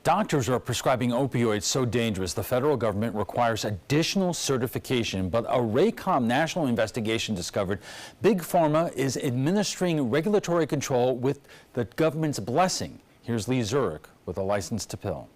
Doctors are prescribing opioids so dangerous the federal government requires additional certification, but a Raycom national investigation discovered Big Pharma is administering regulatory control with the government's blessing. Here's Lee Zurich with a license to pill.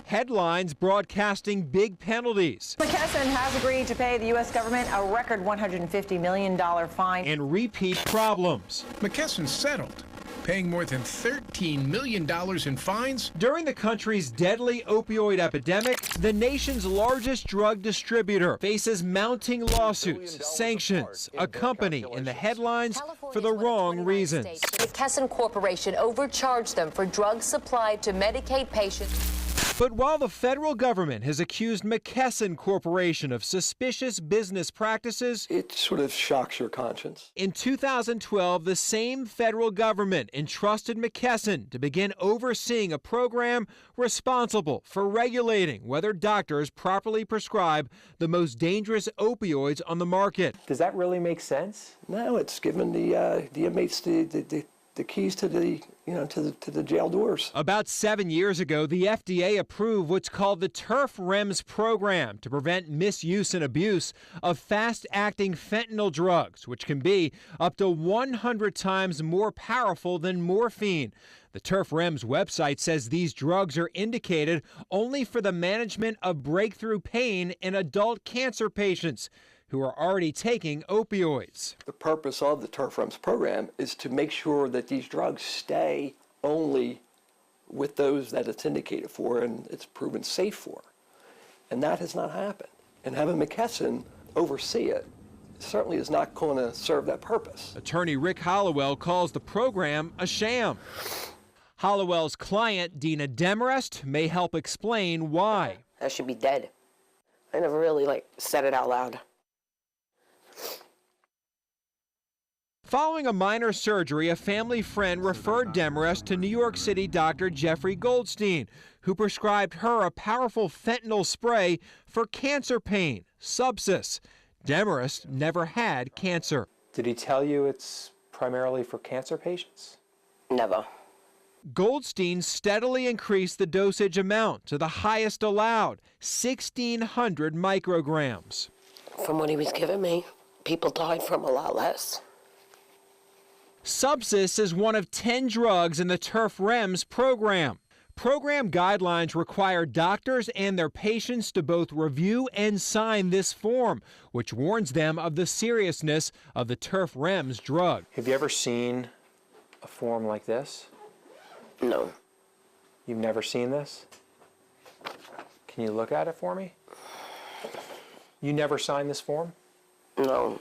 Headlines broadcasting big penalties. McKesson has agreed to pay the U.S. government a record $150 million fine. And repeat problems. McKesson settled, paying more than $13 million in fines. During the country's deadly opioid epidemic, the nation's largest drug distributor faces mounting lawsuits, sanctions, a company in the headlines for the wrong reasons. McKesson Corporation overcharged them for drugs supplied to Medicaid patients. But while the federal government has accused McKesson Corporation of suspicious business practices, it sort of shocks your conscience. In 2012, the same federal government entrusted McKesson to begin overseeing a program responsible for regulating whether doctors properly prescribe the most dangerous opioids on the market. Does that really make sense? No, it's given the inmates the keys to the to the jail doors. About 7 years ago, the FDA approved what's called the Turf REMS program to prevent misuse and abuse of fast-acting fentanyl drugs, which can be up to 100 times more powerful than morphine. The Turf REMS website says these drugs are indicated only for the management of breakthrough pain in adult cancer patients who are already taking opioids. The purpose of the Turf REMS program is to make sure that these drugs stay only with those that it's indicated for and it's proven safe for. And that has not happened. And having McKesson oversee it certainly is not going to serve that purpose. Attorney Rick Hollowell calls the program a sham. Hollowell's client, Dina Demarest, may help explain why. I should be dead. I never really said it out loud. Following a minor surgery, a family friend referred Demarest to New York City doctor Jeffrey Goldstein, who prescribed her a powerful fentanyl spray for cancer pain, sepsis. Demarest never had cancer. Did he tell you it's primarily for cancer patients? Never. Goldstein steadily increased the dosage amount to the highest allowed, 1,600 micrograms. From what he was giving me, people died from a lot less. Sepsis is one of 10 drugs in the Turf REMS program. Program guidelines require doctors and their patients to both review and sign this form, which warns them of the seriousness of the Turf REMS drug. Have you ever seen a form like this? No. You've never seen this? Can you look at it for me? You never signed this form? No.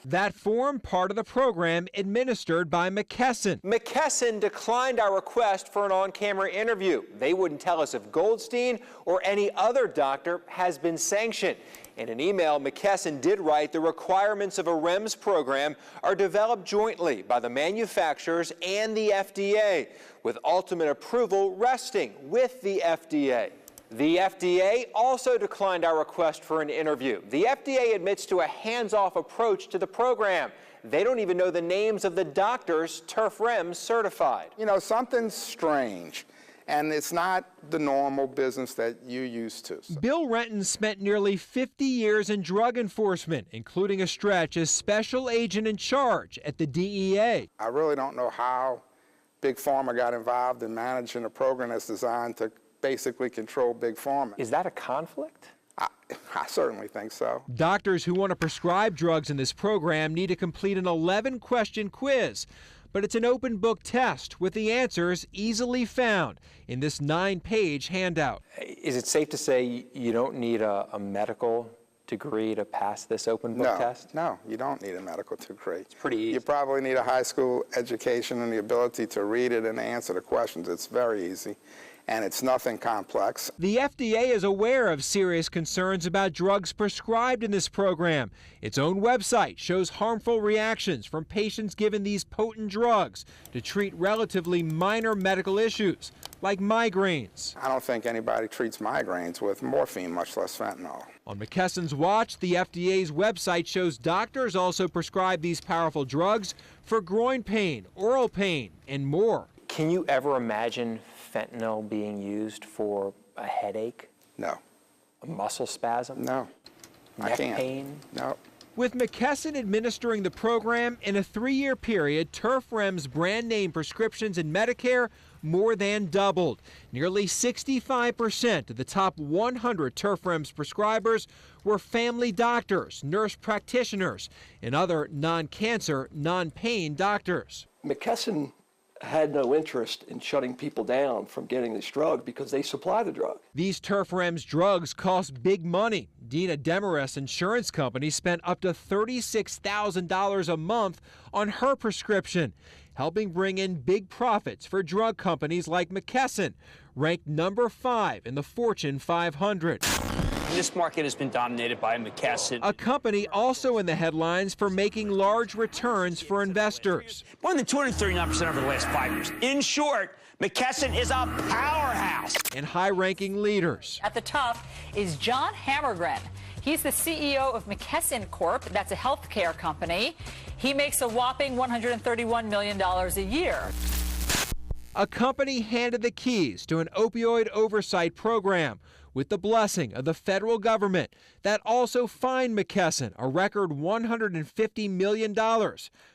That form, part of the program administered by McKesson. McKesson declined our request for an on-camera interview. They wouldn't tell us if Goldstein or any other doctor has been sanctioned. In an email, McKesson did write the requirements of a REMS program are developed jointly by the manufacturers and the FDA, with ultimate approval resting with the FDA. The FDA also declined our request for an interview. The FDA admits to a hands-off approach to the program. They don't even know the names of the doctors Turf REMS certified. You know, something's strange, and it's not the normal business that you're used to. Bill Renton spent nearly 50 years in drug enforcement, including a stretch as special agent in charge at the DEA. I really don't know how Big Pharma got involved in managing a program that's designed to basically control Big Pharma. Is that a conflict? I certainly think so. Doctors who want to prescribe drugs in this program need to complete an 11-question quiz, but it's an open book test with the answers easily found in this 9-page handout. Is it safe to say you don't need a medical degree to pass this open book test? No, you don't need a medical degree. It's pretty easy. You probably need a high school education and the ability to read it and answer the questions. It's very easy. And it's nothing complex. The FDA is aware of serious concerns about drugs prescribed in this program. Its own website shows harmful reactions from patients given these potent drugs to treat relatively minor medical issues, like migraines. I don't think anybody treats migraines with morphine, much less fentanyl. On McKesson's watch, the FDA's website shows doctors also prescribe these powerful drugs for groin pain, oral pain, and more. Can you ever imagine fentanyl being used for a headache, No, a muscle spasm, no, I neck can't. pain? No. With McKesson administering the program in a 3-year period, Turf Rem's brand name prescriptions in Medicare more than doubled. Nearly 65% of the top 100 Turf Rem's prescribers were family doctors, nurse practitioners, and other non-cancer, non-pain doctors. McKesson had no interest in shutting people down from getting this drug because they supply the drug. These Turf Rem's drugs cost big money. Dina Demarest Insurance Company spent up to $36,000 a month on her prescription, helping bring in big profits for drug companies like McKesson, ranked number 5 in the Fortune 500. This market has been dominated by McKesson. A company also in the headlines for making large returns for investors. More than 239% over the last 5 years. In short, McKesson is a powerhouse. And high-ranking leaders. At the top is John Hammergren. He's the CEO of McKesson Corp. That's a healthcare company. He makes a whopping $131 million a year. A company handed the keys to an opioid oversight program with the blessing of the federal government that also fined McKesson a record $150 million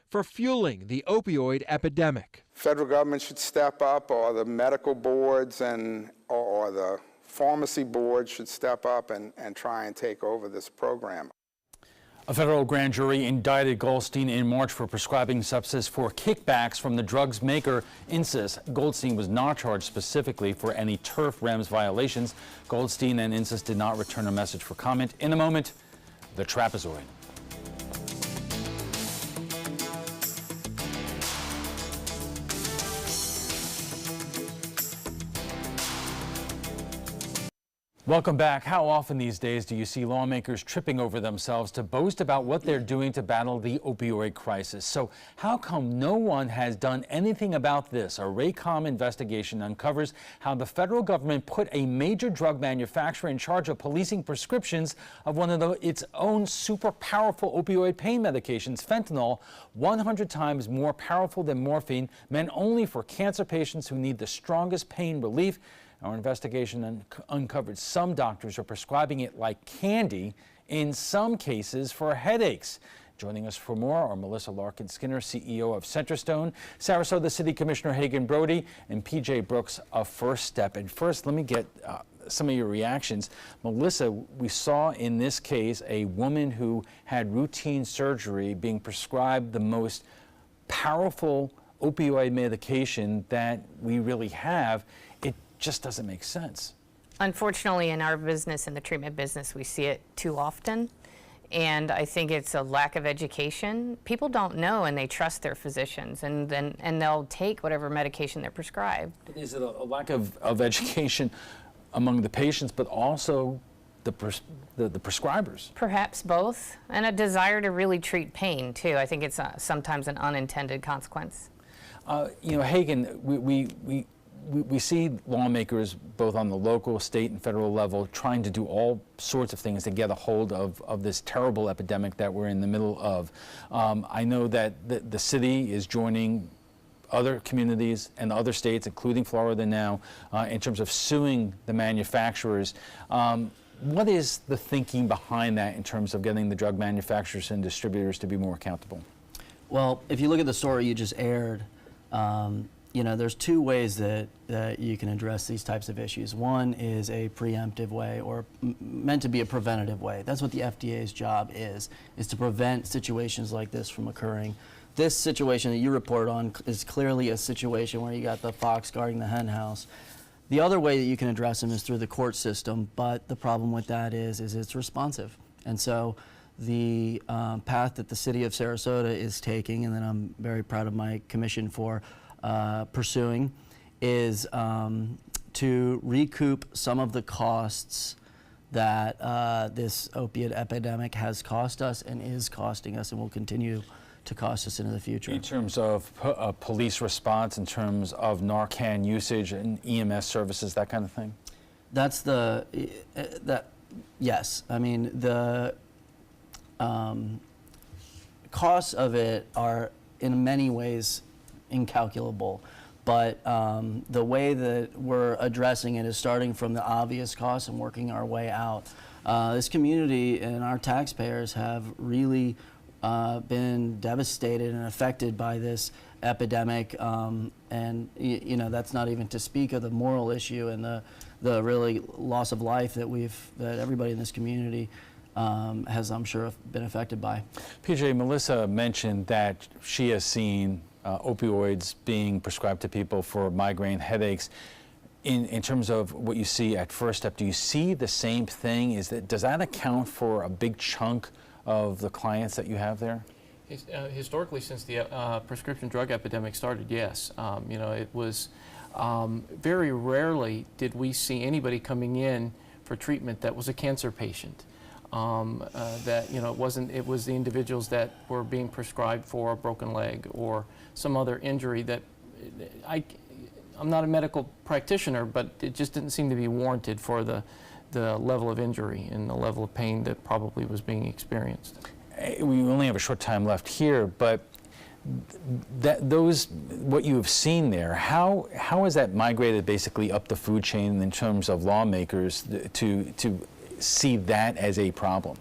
for fueling the opioid epidemic. Federal government should step up, or the medical boards or the pharmacy boards should step up and try and take over this program. A federal grand jury indicted Goldstein in March for prescribing substances for kickbacks from the drug's maker, Insys. Goldstein was not charged specifically for any Turf Rems violations. Goldstein and Insys did not return a message for comment. In a moment, the trapezoid. Welcome back. How often these days do you see lawmakers tripping over themselves to boast about what they're doing to battle the opioid crisis? So how come no one has done anything about this? A Raycom investigation uncovers how the federal government put a major drug manufacturer in charge of policing prescriptions of one of its own super powerful opioid pain medications, fentanyl, 100 times more powerful than morphine, meant only for cancer patients who need the strongest pain relief. Our investigation uncovered some doctors are prescribing it like candy, in some cases for headaches. Joining us for more are Melissa Larkin-Skinner, CEO of Centerstone, Sarasota City Commissioner Hagan Brody, and PJ Brooks of First Step. And first, let me get some of your reactions. Melissa, we saw in this case a woman who had routine surgery being prescribed the most powerful opioid medication that we really have. It just doesn't make sense. Unfortunately, in our business, in the treatment business, we see it too often. And I think it's a lack of education. People don't know, and they trust their physicians, and they'll take whatever medication they're prescribed. But is it a lack of education among the patients, but also the prescribers? Perhaps both, and a desire to really treat pain too. I think it's sometimes an unintended consequence. You know, Hagan, we see lawmakers both on the local, state, and federal level trying to do all sorts of things to get a hold of this terrible epidemic that we're in the middle of. I know that the city is joining other communities and other states, including Florida now, in terms of suing the manufacturers. What is the thinking behind that in terms of getting the drug manufacturers and distributors to be more accountable? Well, if you look at the story you just aired, you know, there's two ways that you can address these types of issues. One is a preemptive way, or meant to be a preventative way. That's what the FDA's job is to prevent situations like this from occurring. This situation that you reported on is clearly a situation where you got the fox guarding the hen house. The other way that you can address them is through the court system, but the problem with that is it's responsive. And so the path that the city of Sarasota is taking, and that I'm very proud of my commission for pursuing, is to recoup some of the costs that this opiate epidemic has cost us and is costing us and will continue to cost us into the future. In terms of police response, in terms of Narcan usage and EMS services, that kind of thing? That's yes. I mean, the costs of it are in many ways incalculable, But the way that we're addressing it is starting from the obvious costs and working our way out. This community and our taxpayers have really been devastated and affected by this epidemic, and you know, that's not even to speak of the moral issue and the really loss of life that everybody in this community has, I'm sure, been affected by. PJ, Melissa mentioned that she has seen opioids being prescribed to people for migraine headaches. In terms of what you see at First Step, do you see the same thing? Does that account for a big chunk of the clients that you have there? Historically, since the prescription drug epidemic started, yes. You know, it was very rarely did we see anybody coming in for treatment that was a cancer patient. That, you know, it was the individuals that were being prescribed for a broken leg or some other injury that I'm not a medical practitioner, but it just didn't seem to be warranted for the level of injury and the level of pain that probably was being experienced. We only have a short time left here, but what you have seen there, how has that migrated basically up the food chain in terms of lawmakers to see that as a problem?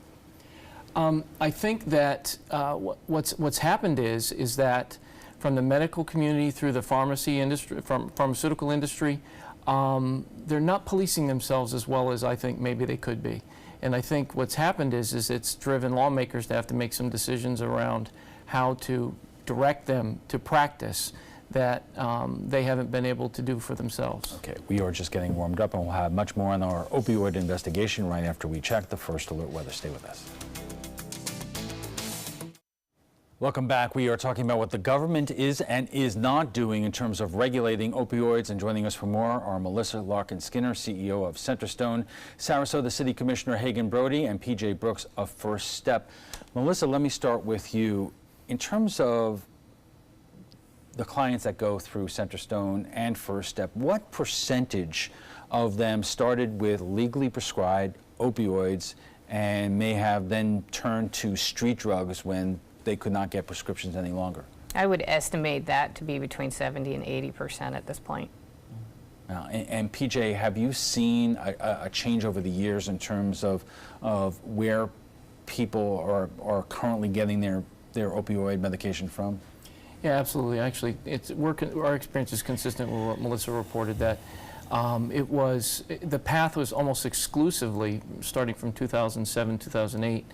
I think that what's happened is that from the medical community through the pharmaceutical industry, they're not policing themselves as well as I think maybe they could be. And I think what's happened is it's driven lawmakers to have to make some decisions around how to direct them to practice that they haven't been able to do for themselves. Okay, we are just getting warmed up, and we'll have much more on our opioid investigation right after we check the First Alert weather. Stay with us. Welcome back. We are talking about what the government is and is not doing in terms of regulating opioids. And joining us for more are Melissa Larkin-Skinner, CEO of Centerstone, Sarasota City Commissioner Hagan Brody, and PJ Brooks of First Step. Melissa, let me start with you. In terms of the clients that go through Centerstone and First Step, what percentage of them started with legally prescribed opioids and may have then turned to street drugs when they could not get prescriptions any longer? I would estimate that to be between 70 and 80% at this point. And PJ, have you seen a change over the years in terms of where people are currently getting their opioid medication from? Yeah, absolutely. Actually, our experience is consistent with what Melissa reported, that the path was almost exclusively starting from 2007, 2008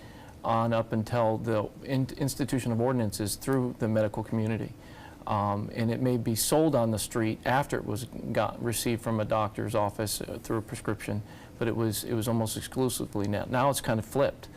on up until the institution of ordinances through the medical community. And it may be sold on the street after it was received from a doctor's office through a prescription, but it was almost exclusively now. Now it's kind of flipped.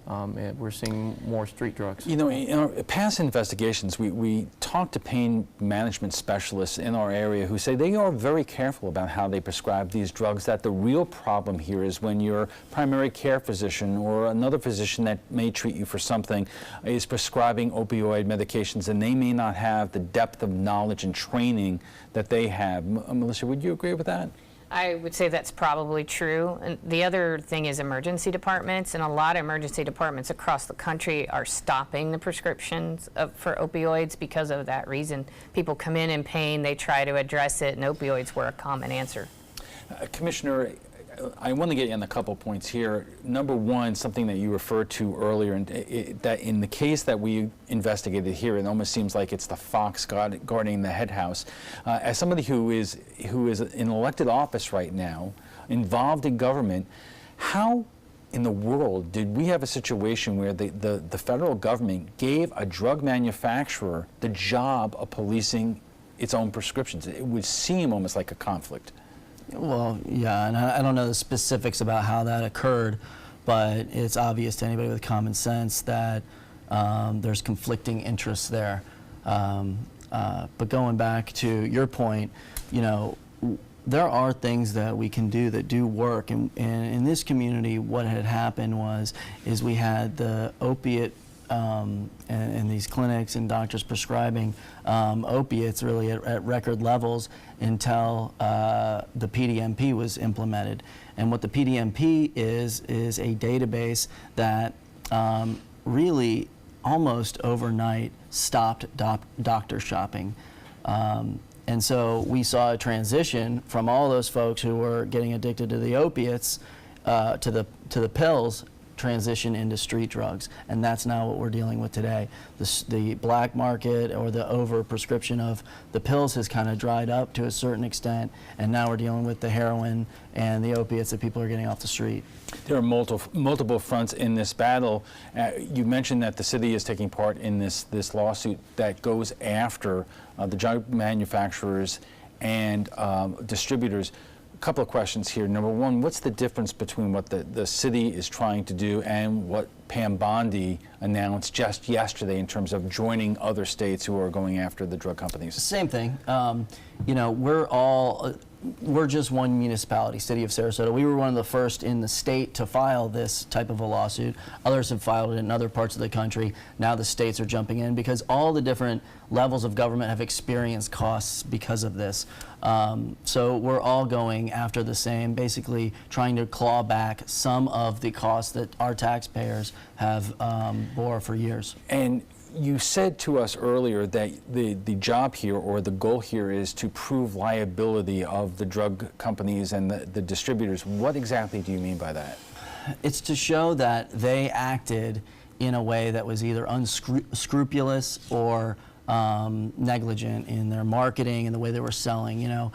We're seeing more street drugs. You know, in our past investigations, we talked to pain management specialists in our area who say they are very careful about how they prescribe these drugs, that the real problem here is when your primary care physician or another physician that may treat you for something is prescribing opioid medications, and they may not have the depth of knowledge and training that they have. Melissa, would you agree with that? I would say that's probably true. And the other thing is emergency departments, and a lot of emergency departments across the country are stopping the prescriptions for opioids because of that reason. People come in pain, they try to address it, and opioids were a common answer. Commissioner, I want to get in a couple points here. Number one, something that you referred to earlier, and that in the case that we investigated here, it almost seems like it's the fox guarding the hen house. As somebody who is in elected office right now, involved in government, how in the world did we have a situation where the federal government gave a drug manufacturer the job of policing its own prescriptions? It would seem almost like a conflict. Well, yeah, and I don't know the specifics about how that occurred, but it's obvious to anybody with common sense that there's conflicting interests there. But going back to your point, you know, there are things that we can do that do work, and in this community, what had happened is we had the opiate and these clinics and doctors prescribing opiates really at record levels until the PDMP was implemented. And what the PDMP is a database that really almost overnight stopped doctor shopping. And so we saw a transition from all those folks who were getting addicted to the opiates to the pills, transition into street drugs, and that's now what we're dealing with today. The black market or the over-prescription of the pills has kind of dried up to a certain extent, and now we're dealing with the heroin and the opiates that people are getting off the street. There are multiple fronts in this battle. You mentioned that the city is taking part in this lawsuit that goes after the drug manufacturers and distributors. A couple of questions here. Number one, what's the difference between what the city is trying to do and what Pam Bondi announced just yesterday in terms of joining other states who are going after the drug companies? Same thing. You know, we're just one municipality, City of Sarasota. We were one of the first in the state to file this type of a lawsuit. Others have filed it in other parts of the country. Now the states are jumping in because all the different levels of government have experienced costs because of this. So we're all going after the same, basically trying to claw back some of the costs that our taxpayers have bore for years. And you said to us earlier that the job here, or the goal here, is to prove liability of the drug companies and the distributors. What exactly do you mean by that? It's to show that they acted in a way that was either unscrupulous or negligent in their marketing and the way they were selling. You know,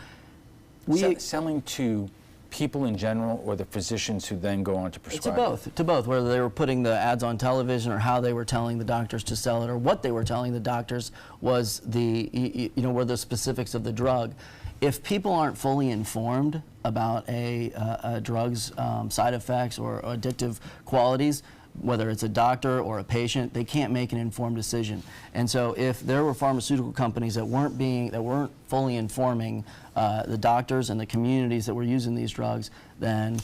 selling to people in general, or the physicians who then go on to prescribe? To both, whether they were putting the ads on television or how they were telling the doctors to sell it, or what they were telling the doctors was were the specifics of the drug. If people aren't fully informed about a drug's side effects or addictive qualities, whether it's a doctor or a patient, they can't make an informed decision. And so if there were pharmaceutical companies that weren't fully informing the doctors and the communities that were using these drugs, then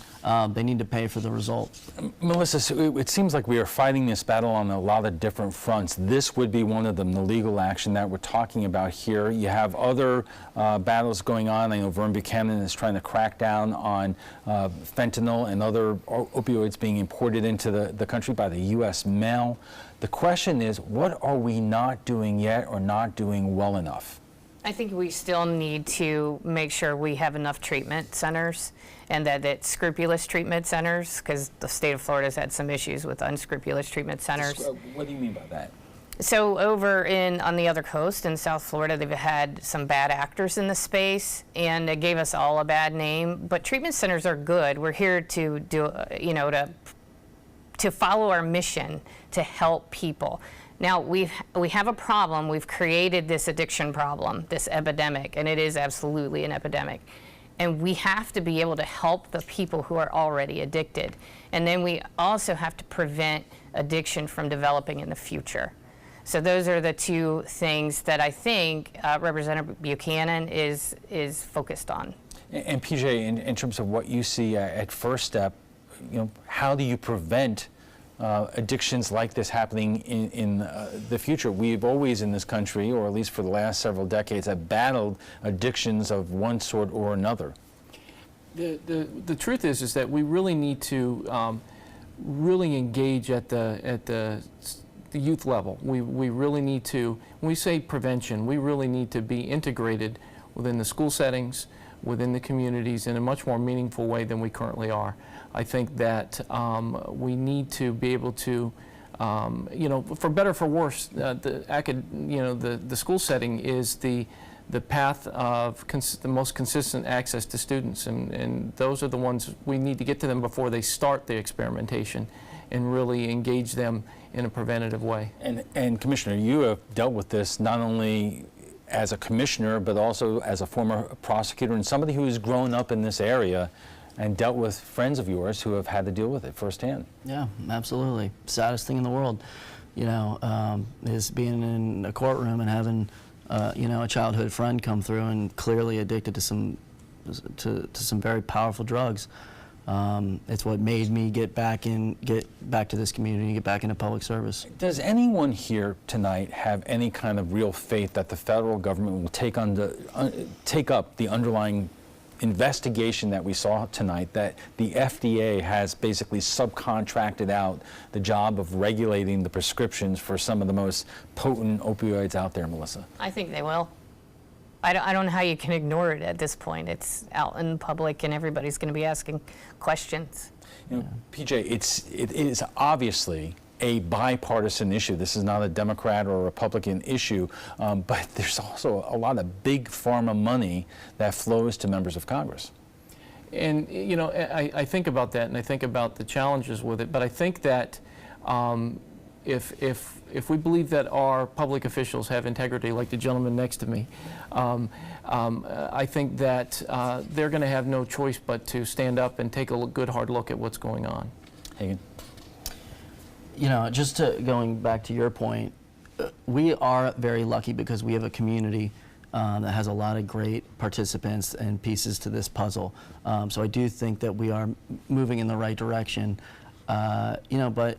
they need to pay for the result. Melissa, so it seems like we are fighting this battle on a lot of different fronts. This would be one of them, the legal action that we're talking about here. You have other battles going on. I know Vern Buchanan is trying to crack down on fentanyl and other opioids being imported into the country by the U.S. mail. The question is, what are we not doing yet or not doing well enough? I think we still need to make sure we have enough treatment centers, and that it's scrupulous treatment centers, because the state of Florida has had some issues with unscrupulous treatment centers. What do you mean by that? So over on the other coast in South Florida, they've had some bad actors in the space, and it gave us all a bad name. But treatment centers are good. We're here to do, to follow our mission to help people. Now, we have a problem. We've created this addiction problem, this epidemic, and it is absolutely an epidemic. And we have to be able to help the people who are already addicted. And then we also have to prevent addiction from developing in the future. So those are the two things that I think Representative Buchanan is focused on. And PJ, in terms of what you see at First Step, how do you prevent addictions like this happening in the future? We've always in this country, or at least for the last several decades, have battled addictions of one sort or another. The truth is that we really need to really engage at the youth level. We really need to, when we say prevention, we really need to be integrated within the school settings, within the communities in a much more meaningful way than we currently are. I think that we need to be able to, for better or for worse, the school setting is the path of the most consistent access to students, and those are the ones we need to get to them before they start the experimentation, and really engage them in a preventative way. And Commissioner, you have dealt with this not only as a commissioner, but also as a former prosecutor and somebody who has grown up in this area and dealt with friends of yours who have had to deal with it firsthand. Yeah, absolutely. Saddest thing in the world, is being in a courtroom and having, a childhood friend come through and clearly addicted to some very powerful drugs. It's what made me get back to this community, get back into public service. Does anyone here tonight have any kind of real faith that the federal government will take up the underlying investigation that we saw tonight, that the FDA has basically subcontracted out the job of regulating the prescriptions for some of the most potent opioids out there, Melissa? I think they will. I don't know how you can ignore it at this point. It's out in public and everybody's going to be asking questions. You know, PJ, it is obviously a bipartisan issue. This is not a Democrat or a Republican issue, but there's also a lot of big pharma money that flows to members of Congress. And, you know, I think about that, and I think about the challenges with it, but I think that if we believe that our public officials have integrity, like the gentleman next to me, I think that they're going to have no choice but to stand up and take a good hard look at what's going on. Hagan? You know, just going back to your point, we are very lucky because we have a community that has a lot of great participants and pieces to this puzzle. So I do think that we are moving in the right direction. You know, but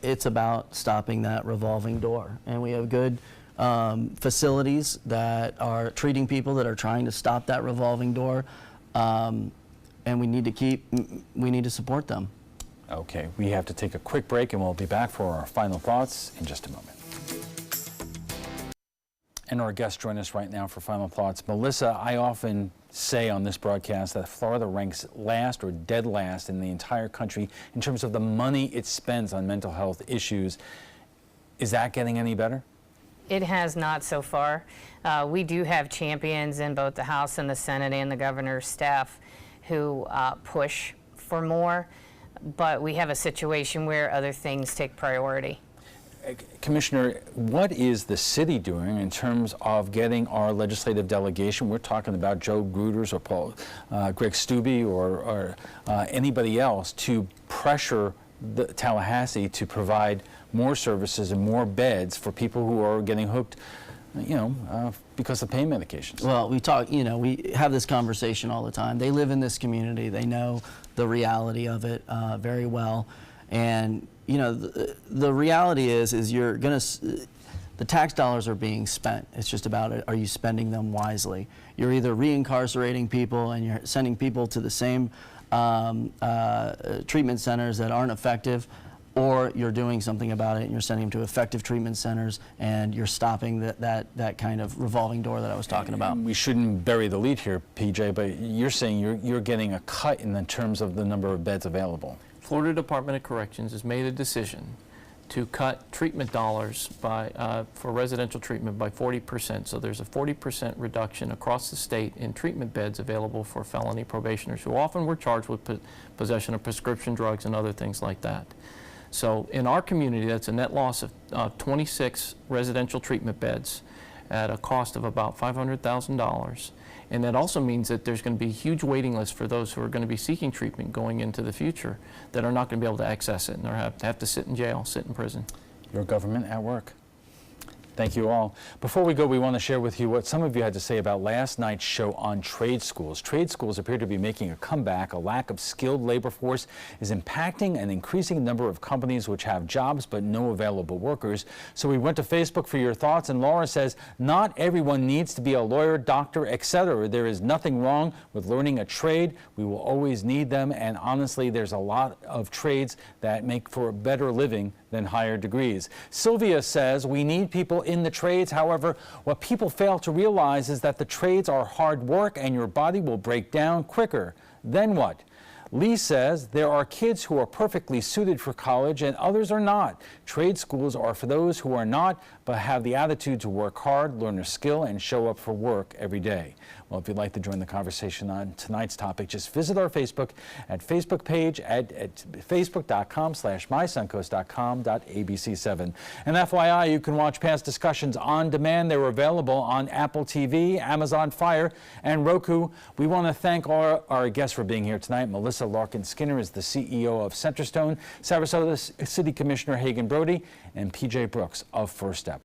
it's about stopping that revolving door. And we have good facilities that are treating people that are trying to stop that revolving door. And we need to support them. Okay, we have to take a quick break and we'll be back for our final thoughts in just a moment. And our guests join us right now for final thoughts. Melissa, I often say on this broadcast that Florida ranks last or dead last in the entire country in terms of the money it spends on mental health issues. Is that getting any better? It has not so far. We do have champions in both the House and the Senate and the governor's staff who push for more, but we have a situation where other things take priority. Commissioner, what is the city doing in terms of getting our legislative delegation? We're talking about Joe Gruters or Greg Stubbe or anybody else to pressure Tallahassee to provide more services and more beds for people who are getting hooked, you know, because of pain medications. Well, we have this conversation all the time. They live in this community. They know the reality of it very well. And, you know, the reality is you're going to, the tax dollars are being spent. It's just about, are you spending them wisely? You're either reincarcerating people and you're sending people to the same treatment centers that aren't effective, or you're doing something about it and you're sending them to effective treatment centers and you're stopping that kind of revolving door that I was talking about. We shouldn't bury the lead here, PJ, but you're saying you're getting a cut in the terms of the number of beds available. Florida Department of Corrections has made a decision to cut treatment dollars for residential treatment by 40%. So there's a 40% reduction across the state in treatment beds available for felony probationers who often were charged with possession of prescription drugs and other things like that. So in our community, that's a net loss of 26 residential treatment beds at a cost of about $500,000. And that also means that there's going to be a huge waiting list for those who are going to be seeking treatment going into the future that are not going to be able to access it and have to sit in jail, sit in prison. Your government at work. Thank you all. Before we go, we want to share with you what some of you had to say about last night's show on trade schools. Trade schools appear to be making a comeback. A lack of skilled labor force is impacting an increasing number of companies which have jobs but no available workers. So we went to Facebook for your thoughts, and Laura says, not everyone needs to be a lawyer, doctor, etc. There is nothing wrong with learning a trade. We will always need them, and honestly, there's a lot of trades that make for a better living than higher degrees. Sylvia says we need people in the trades. However, what people fail to realize is that the trades are hard work and your body will break down quicker. Then what? Lee says there are kids who are perfectly suited for college and others are not. Trade schools are for those who are not, but have the attitude to work hard, learn a skill, and show up for work every day. Well, if you'd like to join the conversation on tonight's topic, just visit our Facebook Facebook page at facebook.com/mysuncoast.com.abc7. And FYI, you can watch past discussions on demand. They're available on Apple TV, Amazon Fire, and Roku. We want to thank all our guests for being here tonight. Melissa Larkin-Skinner is the CEO of Centerstone, Sarasota City Commissioner Hagan Brody, and PJ Brooks of First Step.